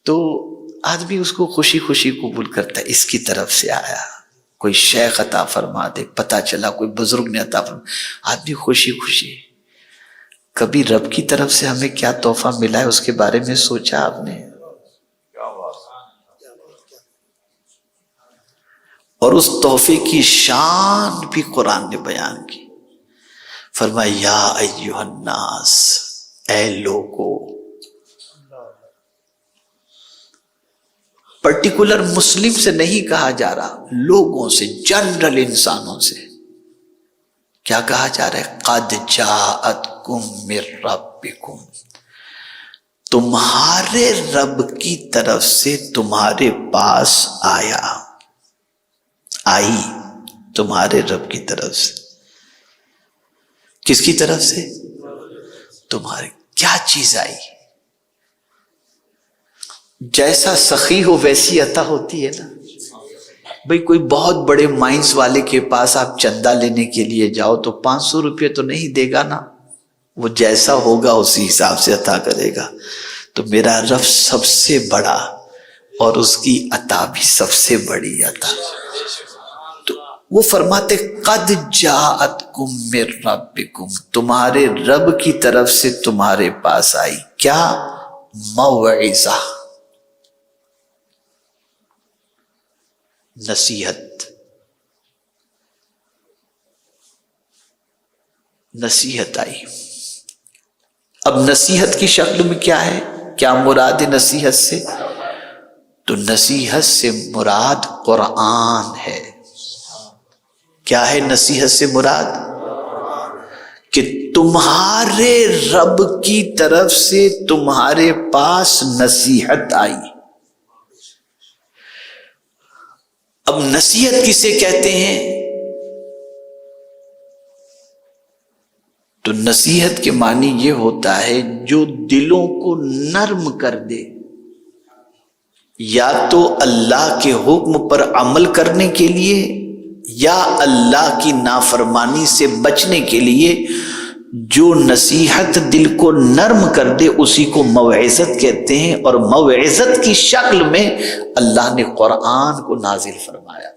تو آدمی اس کو خوشی خوشی قبول کرتا ہے، اس کی طرف سے آیا، کوئی شیخ عطا فرما دے، پتہ چلا کوئی بزرگ نے عطا فرما، آدمی خوشی خوشی۔ کبھی رب کی طرف سے ہمیں کیا تحفہ ملا ہے اس کے بارے میں سوچا آپ نے؟ اور اس تحفے کی شان بھی قرآن نے بیان کی، فرمایا یا ایھا الناس، اے لوگو، پرٹیکولر مسلم سے نہیں کہا جا رہا، لوگوں سے، جنرل انسانوں سے کیا کہا جا رہا ہے؟ قد جاءتکم من ربکم، تمہارے رب کی طرف سے تمہارے پاس آیا، آئی تمہارے رب کی طرف سے۔ کس کی طرف سے؟ تمہارے۔ کیا چیز آئی؟ جیسا سخی ہو ویسی عطا ہوتی ہے نا بھئی۔ کوئی بہت بڑے مائنس والے کے پاس آپ چندہ لینے کے لیے جاؤ تو 500 روپے تو نہیں دے گا نا، وہ جیسا ہوگا اسی حساب سے عطا کرے گا۔ تو میرا رب سب سے بڑا اور اس کی عطا بھی سب سے بڑی عطا۔ تو وہ فرماتے قد جاءتکم من ربکم، تمہارے رب کی طرف سے تمہارے پاس آئی کیا؟ موعظہ، نصیحت۔ نصیحت آئی۔ اب نصیحت کی شکل میں کیا ہے؟ کیا مراد نصیحت سے؟ تو نصیحت سے مراد قرآن ہے۔ کیا ہے نصیحت سے مراد؟ کہ تمہارے رب کی طرف سے تمہارے پاس نصیحت آئی۔ اب نصیحت کسے کہتے ہیں؟ تو نصیحت کے معنی یہ ہوتا ہے جو دلوں کو نرم کر دے، یا تو اللہ کے حکم پر عمل کرنے کے لیے یا اللہ کی نافرمانی سے بچنے کے لیے۔ جو نصیحت دل کو نرم کر دے اسی کو موعظت کہتے ہیں، اور موعظت کی شکل میں اللہ نے قرآن کو نازل فرمایا۔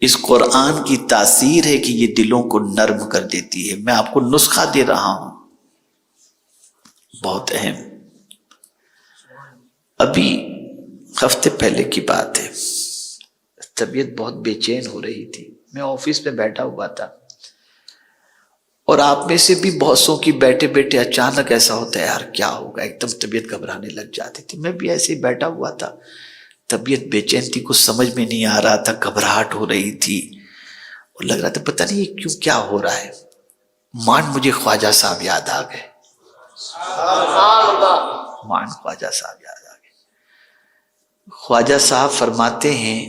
اس قرآن کی تاثیر ہے کہ یہ دلوں کو نرم کر دیتی ہے۔ میں آپ کو نسخہ دے رہا ہوں، بہت اہم۔ ابھی ہفتے پہلے کی بات ہے، طبیعت بہت بے چین ہو رہی تھی، میں آفس میں بیٹھا ہوا تھا، اور آپ میں سے بھی بہت سو کی بیٹھے بیٹھے اچانک ایسا ہوتا ہے یار کیا ہوگا، ایک دم طبیعت گھبرانے لگ جاتی تھی۔ میں بھی ایسے ہی بیٹھا ہوا تھا، طبیعت بے چین تھی، کچھ سمجھ میں نہیں آ رہا تھا، گھبراہٹ ہو رہی تھی، اور لگ رہا تھا پتہ نہیں یہ کیوں، کیا ہو رہا ہے۔ مجھے خواجہ صاحب یاد آ گئے، خواجہ صاحب یاد آ گئے۔ خواجہ صاحب فرماتے ہیں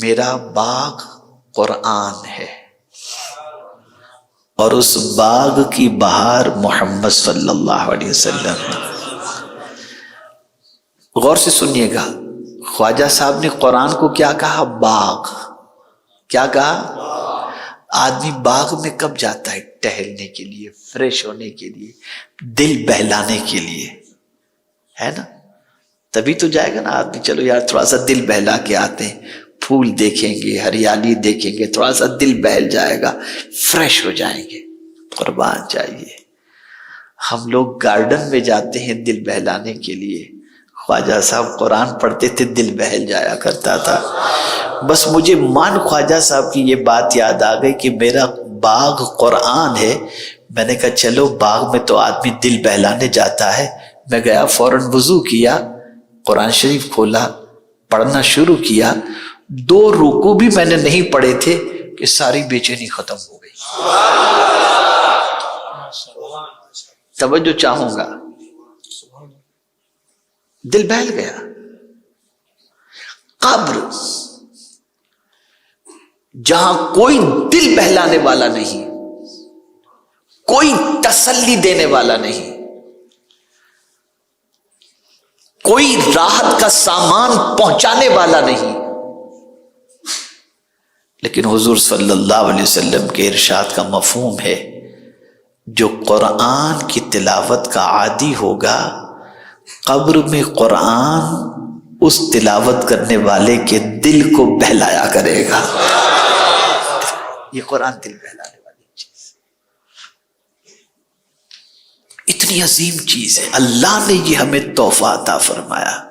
میرا باغ قرآن ہے، اور اس باغ کی بہار محمد صلی اللہ علیہ وسلم۔ غور سے سنیے گا، خواجہ صاحب نے قرآن کو کیا کہا؟ باغ۔ کیا کہا؟ آدمی باغ میں کب جاتا ہے؟ ٹہلنے کے لیے، فریش ہونے کے لیے، دل بہلانے کے لیے، ہے نا؟ تبھی تو جائے گا نا آدمی، چلو یار تھوڑا سا دل بہلا کے آتے ہیں، پھول دیکھیں گے، ہریالی دیکھیں گے، تھوڑا سا دل بہل جائے گا، فریش ہو جائیں گے۔ قربان چاہیے۔ ہم لوگ گارڈن میں جاتے ہیں دل بہلانے کے لیے، خواجہ صاحب قرآن پڑھتے تھے، دل بہل جایا کرتا تھا۔ بس مجھے خواجہ صاحب کی یہ بات یاد آ گئی کہ میرا باغ قرآن ہے۔ میں نے کہا چلو باغ میں تو آدمی دل بہلانے جاتا ہے۔ میں گیا، فوراً وضو کیا، قرآن شریف کھولا، پڑھنا شروع کیا۔ 2 رکوع بھی میں نے نہیں پڑھے تھے کہ ساری بے چینی ختم ہو گئی۔ توجہ چاہوں گا، دل بہل گیا۔ قبر جہاں کوئی دل بہلانے والا نہیں، کوئی تسلی دینے والا نہیں، کوئی راحت کا سامان پہنچانے والا نہیں، لیکن حضور صلی اللہ علیہ وسلم کے ارشاد کا مفہوم ہے جو قرآن کی تلاوت کا عادی ہوگا قبر میں قرآن اس تلاوت کرنے والے کے دل کو بہلایا کرے گا. یہ قرآن دل بہلانے والی چیز، اتنی عظیم چیز ہے. اللہ نے یہ ہمیں تحفہ عطا فرمایا.